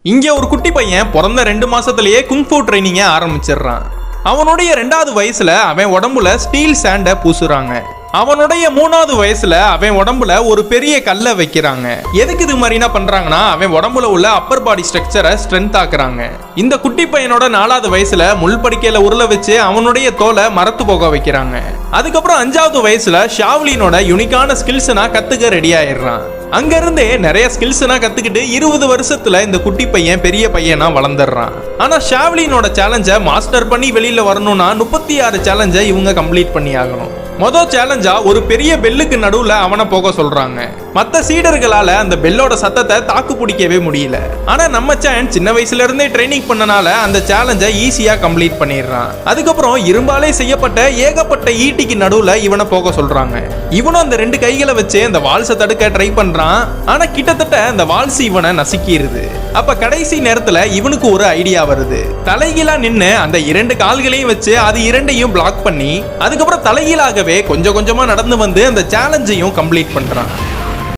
இங்க ஒரு குட்டி பையன் பிறந்த 2 மாசத்திலேயே குங்ஃபூ ட்ரைனிங்க ஆரம்பிச்சிடுறான். அவனுடைய 2வது வயசுல அவன் உடம்புல ஸ்டீல் சாண்ட பூசுறாங்க. அவனுடைய 3வது வயசுல அவன் உடம்புல ஒரு பெரிய கல்லை வைக்கிறாங்க. எதுக்கு இது மாதிரினா பண்றாங்கன்னா அவன் உடம்புல உள்ள அப்பர் பாடி ஸ்ட்ரக்சரை ஸ்ட்ரென்த் ஆக்குறாங்க. இந்த குட்டி பையனோட 4வது வயசுல முள் படிக்கையில உருள வச்சு அவனுடைய தோலை மரத்து போக வைக்கிறாங்க. அதுக்கப்புறம் 5வது வயசுல ஷாவ்லினோட யூனிக்கான ஸ்கில்ஸ்னா கத்துக்க ரெடி ஆயிடுறான். அங்க இருந்தே நிறைய ஸ்கில்ஸ்னா கத்துக்கிட்டு 20 வருஷத்துல இந்த குட்டி பையன் பெரிய பையனா வளர்ந்துடுறான். ஆனா ஷாவ்லினோட சேலஞ்சை மாஸ்டர் பண்ணி வெளியில வரணும்னா 36 சேலஞ்சை இவங்க கம்ப்ளீட் பண்ணி ஆகணும். மொதல் சேலஞ்சா ஒரு பெரிய பெல்லுக்கு நடுவுல அவனை போக சொல்றாங்க. மத்த சீடர்களால அந்த பெல்லோட சத்தத்தை தாக்கு பிடிக்கவே முடியல. ஆனா நம்ம சான் சின்ன வயசுல இருந்தே ட்ரைனிங் பண்ணனால அந்த சேலஞ்சை ஈஸியா கம்ப்ளீட் பண்ணிடுறான். அதுக்கப்புறம் இரும்பாலே செய்யப்பட்ட ஏகப்பட்ட ஈட்டிக்கு நடுவுல இவனை போக சொல்றாங்க. இவனும் அந்த 2 கைகளை வச்சு அந்த வால்ஸை தடுக்க ட்ரை பண்றான். ஆனா கிட்டத்தட்ட அந்த வால்ஸ் இவனை நசுக்கிடுது. அப்ப கடைசி நேரத்துல இவனுக்கு ஒரு ஐடியா வருது. தலைகீழா நின்னு அந்த 2 கால்களையும் வச்சு அது 2ஐயும் பிளாக் பண்ணி அதுக்கப்புறம் தலைகீழாகவே கொஞ்சம் கொஞ்சமா நடந்து வந்து அந்த சேலஞ்சையும் கம்ப்ளீட் பண்றான்.